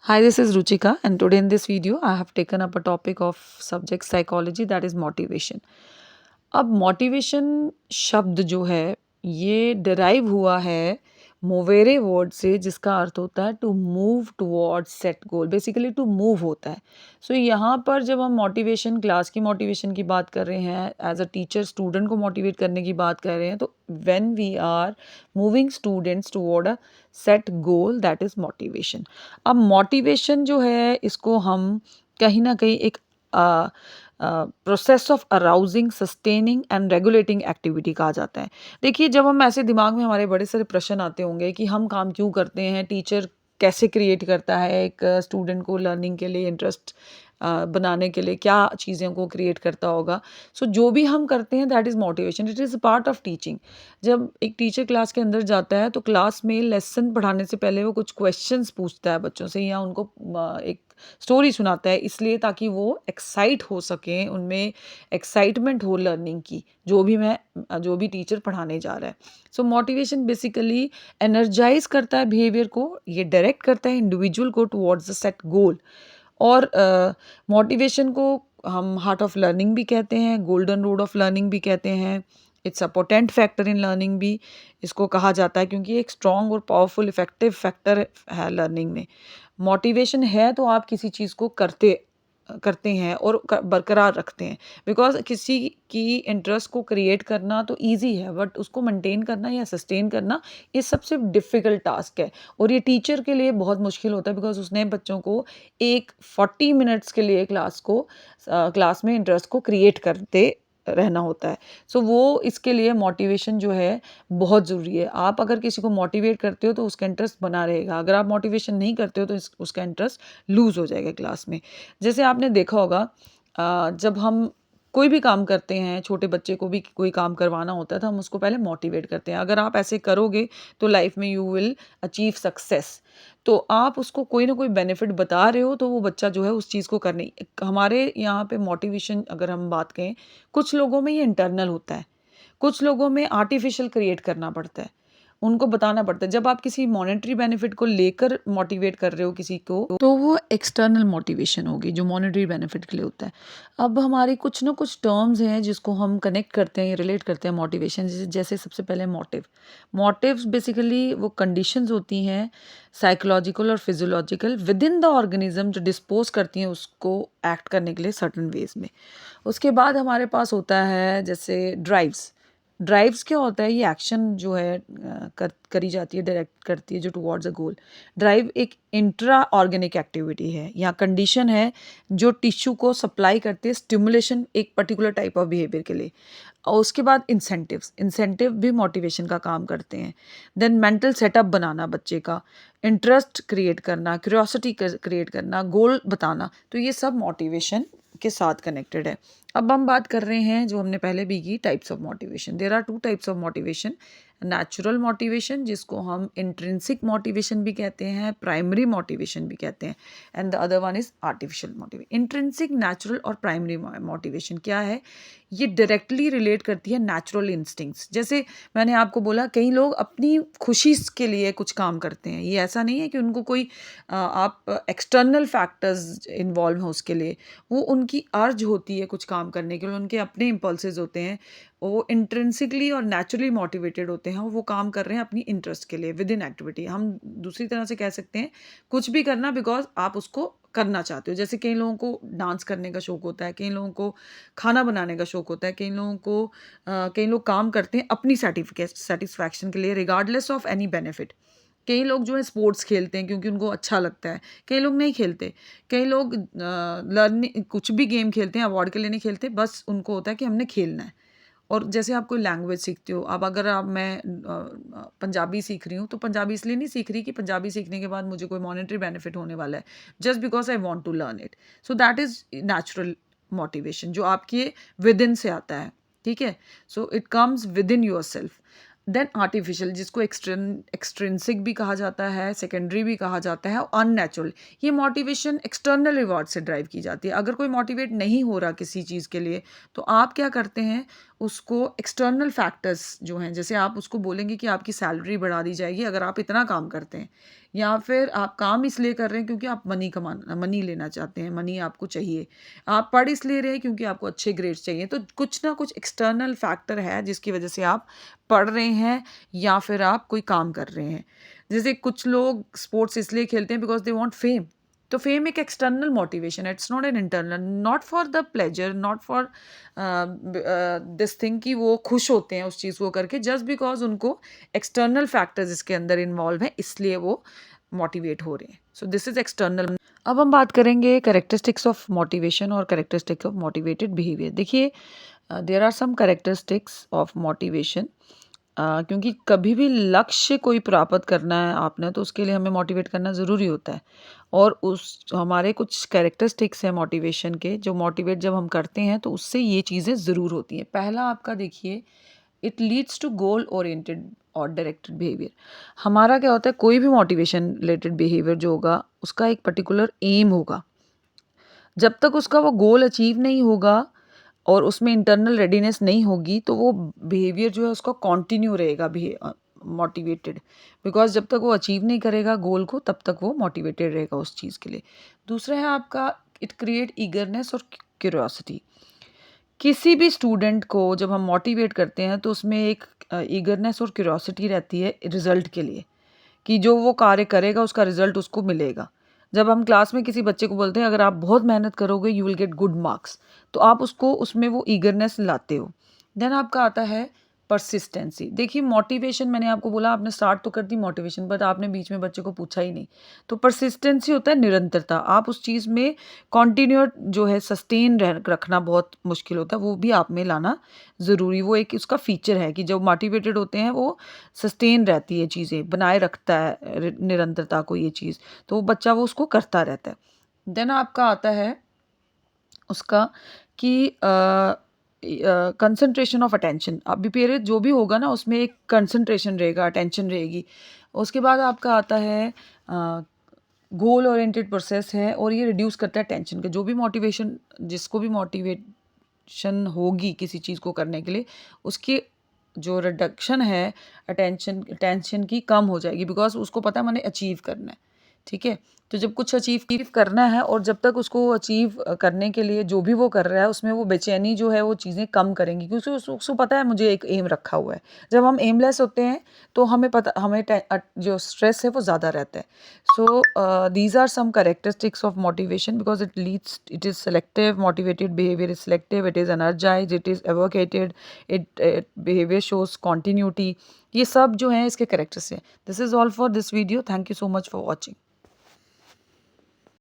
Hi, this is Ruchika, and today in this video, I have taken up a topic of subject psychology, that is motivation. अब motivation शब्द जो है ये derive हुआ है मोवेरे word से, जिसका अर्थ होता है to move towards set goal, basically to move होता है। सो यहाँ पर जब हम मोटिवेशन, क्लास की मोटिवेशन की बात कर रहे हैं, एज अ टीचर स्टूडेंट को मोटिवेट करने की बात कर रहे हैं, तो when we are moving students toward a set goal, that is motivation. अब मोटिवेशन जो है इसको हम कहीं ना कहीं एक process of arousing, sustaining and regulating activity कहा जाता है। देखिए, जब हम ऐसे दिमाग में हमारे बड़े सारे प्रश्न आते होंगे कि हम काम क्यों करते हैं, टीचर कैसे क्रिएट करता है एक स्टूडेंट को लर्निंग के लिए इंटरेस्ट बनाने के लिए, क्या चीज़ों को क्रिएट करता होगा। सो जो भी हम करते हैं that is motivation, it is part of teaching. जब एक टीचर क्लास के अंदर जाता है तो क्लास में लेसन पढ़ाने से पहले वो कुछ क्वेश्चंस पूछता है बच्चों से, या उनको एक स्टोरी सुनाता है, इसलिए ताकि वो एक्साइट हो सकें, उनमें एक्साइटमेंट हो लर्निंग की, जो भी टीचर पढ़ाने जा रहा है। सो मोटिवेशन बेसिकली एनर्जाइज करता है बिहेवियर को, ये डायरेक्ट करता है इंडिविजुअल को टुवर्ड्स द सेट गोल। और मोटिवेशन को हम हार्ट ऑफ लर्निंग भी कहते हैं, गोल्डन रोड ऑफ लर्निंग भी कहते हैं। It's a potent factor in learning भी इसको कहा जाता है, क्योंकि एक स्ट्रॉन्ग और पावरफुल इफेक्टिव फैक्टर है लर्निंग में। मोटिवेशन है तो आप किसी चीज़ को करते करते हैं और बरकरार रखते हैं। बिकॉज किसी की इंटरेस्ट को क्रिएट करना तो ईजी है, बट उसको मेंटेन करना या सस्टेन करना ये सबसे डिफ़िकल्ट टास्क है। और ये टीचर के लिए बहुत मुश्किल होता है, बिकॉज उसने बच्चों को एक 40 मिनट्स के लिए क्लास में इंटरेस्ट को क्रिएट करते रहना होता है। सो वो इसके लिए मोटिवेशन जो है बहुत ज़रूरी है। आप अगर किसी को मोटिवेट करते हो तो उसका इंटरेस्ट बना रहेगा, अगर आप मोटिवेशन नहीं करते हो तो उसका इंटरेस्ट लूज़ हो जाएगा क्लास में। जैसे आपने देखा होगा, जब हम कोई भी काम करते हैं, छोटे बच्चे को भी कोई काम करवाना होता है तो हम उसको पहले मोटिवेट करते हैं। अगर आप ऐसे करोगे तो लाइफ में यू विल अचीव सक्सेस। तो आप उसको कोई ना कोई बेनिफिट बता रहे हो तो वो बच्चा जो है उस चीज़ को करने, हमारे यहाँ पे मोटिवेशन अगर हम बात करें, कुछ लोगों में ये इंटरनल होता है, कुछ लोगों में आर्टिफिशियल क्रिएट करना पड़ता है, उनको बताना पड़ता है। जब आप किसी मॉनेटरी बेनिफिट को लेकर मोटिवेट कर रहे हो किसी को, तो वो एक्सटर्नल मोटिवेशन होगी जो मॉनेटरी बेनिफिट के लिए होता है। अब हमारी कुछ ना कुछ टर्म्स हैं जिसको हम कनेक्ट करते हैं या रिलेट करते हैं मोटिवेशन, जैसे सबसे पहले मोटिव। मोटिव्स बेसिकली वो कंडीशंस होती हैं साइकोलॉजिकल और physiological with in the organism, जो डिस्पोज करती हैं उसको एक्ट करने के लिए सर्टन वेज में। उसके बाद हमारे पास होता है जैसे ड्राइव्स। ड्राइव्स क्या होता है, ये एक्शन जो है करी जाती है, डायरेक्ट करती है जो टुवर्ड्स अ गोल। ड्राइव एक इंट्रा ऑर्गेनिक एक्टिविटी है या कंडीशन है जो टिश्यू को सप्लाई करती है स्टिमुलेशन एक पर्टिकुलर टाइप ऑफ बिहेवियर के लिए। और उसके बाद इंसेंटिव भी मोटिवेशन का काम करते हैं। देन मेंटल सेटअप बनाना बच्चे का, इंटरेस्ट क्रिएट करना, क्यूरियोसिटी क्रिएट करना, गोल बताना, तो ये सब मोटिवेशन के साथ कनेक्टेड है। अब हम बात कर रहे हैं जो हमने पहले भी की, types of motivation. There are two types of motivation. Natural motivation, जिसको हम इंट्रिंसिक मोटिवेशन भी कहते हैं, प्राइमरी मोटिवेशन भी कहते हैं, and the other one is artificial motivation. Intrinsic, natural और प्राइमरी मोटिवेशन क्या है, ये डायरेक्टली रिलेट करती है नेचुरल इंस्टिंक्ट्स। जैसे मैंने आपको बोला, कई लोग अपनी खुशी के लिए कुछ काम करते हैं, ये ऐसा नहीं है कि उनको कोई आप एक्सटर्नल फैक्टर्स इन्वॉल्व हैं उसके लिए। वो उनकी अर्ज होती है कुछ काम करने के लिए, उनके अपने इम्पल्सेस होते हैं, वो इंट्रिंसिकली और नेचुरली मोटिवेटेड होते हैं, वो काम कर रहे हैं अपनी इंटरेस्ट के लिए विद इन एक्टिविटी। हम दूसरी तरह से कह सकते हैं कुछ भी करना बिकॉज आप उसको करना चाहते हो। जैसे कई लोगों को डांस करने का शौक होता है, कई लोगों को खाना बनाने का शौक होता है, कई लोग काम करते हैं अपनी सेटिस्फैक्शन के लिए रिगार्डलेस ऑफ एनी बेनिफिट। कई लोग जो है स्पोर्ट्स खेलते हैं क्योंकि उनको अच्छा लगता है, कई लोग नहीं खेलते। कई लोग लर्निंग कुछ भी गेम खेलते हैं, अवार्ड के लिए नहीं खेलते, बस उनको होता है कि हमने खेलना है। और जैसे आप कोई लैंग्वेज सीखते हो, अब अगर मैं पंजाबी सीख रही हूँ तो पंजाबी इसलिए नहीं सीख रही कि पंजाबी सीखने के बाद मुझे कोई मॉनेटरी बेनिफिट होने वाला है, just because I want to learn it. So that is natural motivation जो आपके विद इन से आता है, ठीक है। So it comes within yourself. Then artificial, जिसको एक्सट्रिंसिक भी कहा जाता है, सेकेंडरी भी कहा जाता है, अननेचुरल। ये मोटिवेशन एक्सटर्नल रिवॉर्ड से ड्राइव की जाती है। अगर कोई मोटिवेट नहीं हो रहा किसी चीज़ के लिए तो आप क्या करते हैं, उसको एक्सटर्नल फैक्टर्स जो हैं, जैसे आप उसको बोलेंगे कि आपकी सैलरी बढ़ा दी जाएगी अगर आप इतना काम करते हैं, या फिर आप काम इसलिए कर रहे हैं क्योंकि आप मनी लेना चाहते हैं, मनी आपको चाहिए, आप पढ़ इसलिए रहे हैं क्योंकि आपको अच्छे ग्रेड्स चाहिए। तो कुछ ना कुछ एक्सटर्नल फैक्टर है जिसकी वजह से आप पढ़ रहे हैं या फिर आप कोई काम कर रहे हैं। जैसे कुछ लोग स्पोर्ट्स इसलिए खेलते हैं बिकॉज दे वांट फेम। तो फेम एक एक्सटर्नल मोटिवेशन है, it's not an internal, not for the pleasure, not for this thing कि वो खुश होते हैं उस चीज़ को करके, जस्ट बिकॉज उनको एक्सटर्नल फैक्टर्स इसके अंदर इन्वॉल्व हैं, इसलिए वो मोटिवेट हो रहे हैं। So this is external. अब हम बात करेंगे कैरेक्टरिस्टिक्स ऑफ मोटिवेशन और कैरेक्टरिस्टिक्स ऑफ मोटिवेटेड बिहेवियर। देखिए, there are some characteristics of motivation. क्योंकि कभी भी लक्ष्य कोई प्राप्त करना है आपने, तो उसके लिए हमें मोटिवेट करना ज़रूरी होता है, और उस हमारे कुछ कैरेक्टरिस्टिक्स हैं मोटिवेशन के, जो मोटिवेट जब हम करते हैं तो उससे ये चीज़ें ज़रूर होती हैं। पहला आपका देखिए, it leads to goal oriented और डायरेक्टेड बिहेवियर। हमारा क्या होता है, कोई भी मोटिवेशन रिलेटेड बिहेवियर जो होगा उसका एक पर्टिकुलर एम होगा। जब तक उसका वो गोल अचीव नहीं होगा और उसमें इंटरनल रेडीनेस नहीं होगी, तो वो बिहेवियर जो है उसका कंटिन्यू रहेगा मोटिवेटेड, बिकॉज जब तक वो अचीव नहीं करेगा गोल को, तब तक वो मोटिवेटेड रहेगा उस चीज़ के लिए। दूसरा है आपका, इट क्रिएट ईगरनेस और क्यूरियोसिटी। किसी भी स्टूडेंट को जब हम मोटिवेट करते हैं तो उसमें एक ईगरनेस और क्यूरियोसिटी रहती है रिजल्ट के लिए, कि जो वो कार्य करेगा उसका रिजल्ट उसको मिलेगा। जब हम क्लास में किसी बच्चे को बोलते हैं अगर आप बहुत मेहनत करोगे you will get good marks, तो आप उसको उसमें वो ईगरनेस लाते हो। देन आपका आता है परसिस्टेंसी। देखिए, मोटिवेशन मैंने आपको बोला, आपने स्टार्ट तो कर दी मोटिवेशन, बट आपने बीच में बच्चे को पूछा ही नहीं। तो परसिस्टेंसी होता है निरंतरता, आप उस चीज़ में कॉन्टिन्यू जो है सस्टेन रखना बहुत मुश्किल होता है, वो भी आप में लाना ज़रूरी, वो एक उसका फीचर है कि जब मोटिवेटेड होते हैं वो सस्टेन रहती है चीज़ें, बनाए रखता है निरंतरता को ये चीज़, तो वो बच्चा वो उसको करता रहता है। देन आपका आता है उसका कि कंसंट्रेशन ऑफ अटेंशन। अभी पीरियड जो भी होगा ना उसमें एक कंसंट्रेशन रहेगा, अटेंशन रहेगी। उसके बाद आपका आता है गोल ओरिएंटेड प्रोसेस है, और ये रिड्यूस करता है टेंशन का। जो भी मोटिवेशन, जिसको भी मोटिवेशन होगी किसी चीज़ को करने के लिए, उसकी जो रिडक्शन है टेंशन की कम हो जाएगी, बिकॉज उसको पता है मैंने अचीव करना है। ठीक है, तो जब कुछ अचीव करना है और जब तक उसको अचीव करने के लिए जो भी वो कर रहा है उसमें वो बेचैनी जो है वो चीज़ें कम करेंगी, क्योंकि उसको पता है मुझे एक एम रखा हुआ है। जब हम एमलेस होते हैं तो हमें पता, हमें जो स्ट्रेस है वो ज़्यादा रहता है। So these are some characteristics of motivation, because it is selective, motivated behaviour is selective, it is energise, it is evocated, it behaviour shows continuity. ये सब जो है इसके कैरेक्टर्स हैं। This is all for this video. Thank you so much for watching.